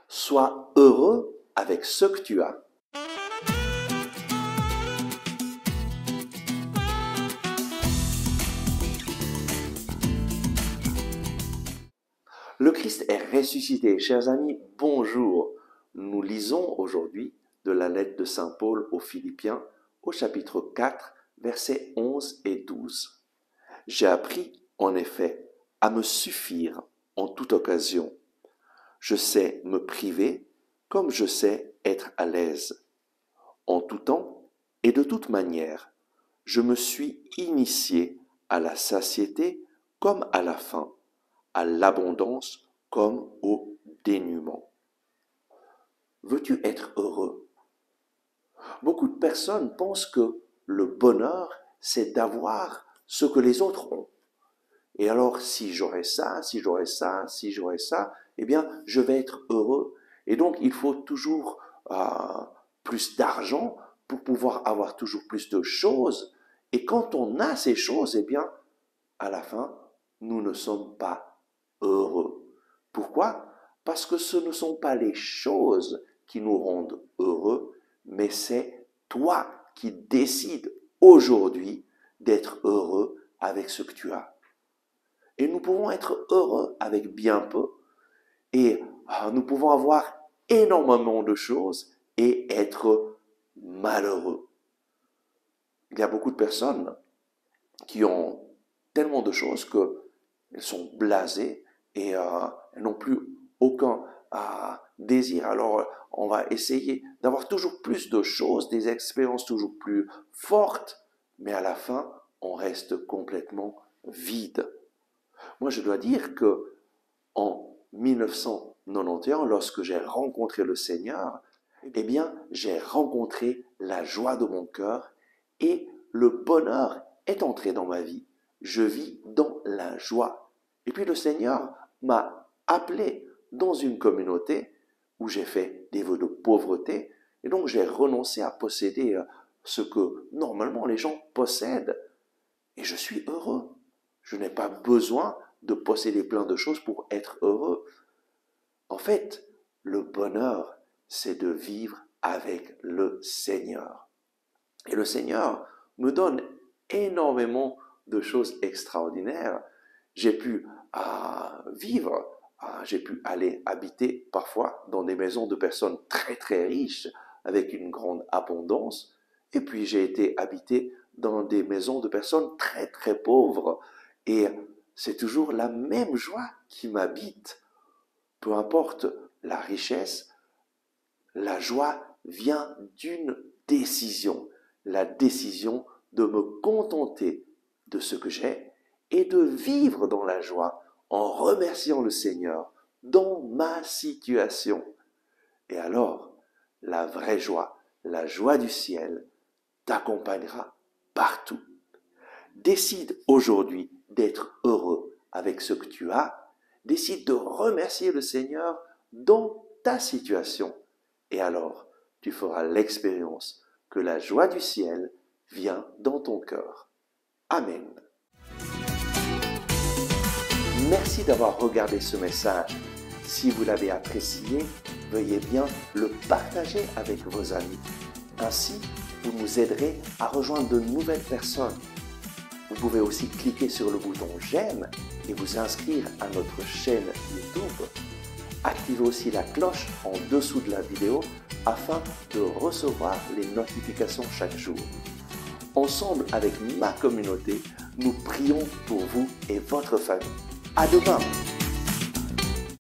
Sois heureux avec ce que tu as. Le Christ est ressuscité. Chers amis, bonjour. Nous lisons aujourd'hui de la lettre de Saint Paul aux Philippiens au chapitre 4, versets 11 et 12. J'ai appris, en effet, à me suffire en toute occasion. Je sais me priver comme je sais être à l'aise. En tout temps et de toute manière, je me suis initié à la satiété comme à la faim, à l'abondance comme au dénuement. Veux-tu être heureux? Beaucoup de personnes pensent que le bonheur, c'est d'avoir ce que les autres ont. Et alors, si j'aurais ça, eh bien, je vais être heureux. Et donc, il faut toujours plus d'argent pour pouvoir avoir toujours plus de choses. Et quand on a ces choses, eh bien, à la fin, nous ne sommes pas heureux. Pourquoi? Parce que ce ne sont pas les choses qui nous rendent heureux, mais c'est toi qui décides aujourd'hui d'être heureux avec ce que tu as. Et nous pouvons être heureux avec bien peu. Et nous pouvons avoir énormément de choses et être malheureux. Il y a beaucoup de personnes qui ont tellement de choses qu'elles sont blasées et elles n'ont plus aucun désir. Alors, on va essayer d'avoir toujours plus de choses, des expériences toujours plus fortes, mais à la fin, on reste complètement vide. Moi, je dois dire que en 1991, lorsque j'ai rencontré le Seigneur, eh bien, j'ai rencontré la joie de mon cœur et le bonheur est entré dans ma vie. Je vis dans la joie. Et puis le Seigneur m'a appelé dans une communauté où j'ai fait des vœux de pauvreté et donc j'ai renoncé à posséder ce que normalement les gens possèdent. Et je suis heureux. Je n'ai pas besoin de posséder plein de choses pour être heureux. En fait, le bonheur, c'est de vivre avec le Seigneur. Et le Seigneur me donne énormément de choses extraordinaires. J'ai pu vivre, j'ai pu aller habiter parfois dans des maisons de personnes très très riches avec une grande abondance. Et puis j'ai été habité dans des maisons de personnes très très pauvres. Et c'est toujours la même joie qui m'habite. Peu importe la richesse, la joie vient d'une décision. La décision de me contenter de ce que j'ai et de vivre dans la joie en remerciant le Seigneur dans ma situation. Et alors, la vraie joie, la joie du ciel, t'accompagnera partout. Décide aujourd'hui d'être heureux avec ce que tu as. Décide de remercier le Seigneur dans ta situation. Et alors, tu feras l'expérience que la joie du ciel vient dans ton cœur. Amen. Merci d'avoir regardé ce message. Si vous l'avez apprécié, veuillez bien le partager avec vos amis. Ainsi, vous nous aiderez à rejoindre de nouvelles personnes. Vous pouvez aussi cliquer sur le bouton j'aime et vous inscrire à notre chaîne YouTube. Activez aussi la cloche en dessous de la vidéo afin de recevoir les notifications chaque jour. Ensemble avec ma communauté, nous prions pour vous et votre famille. À demain!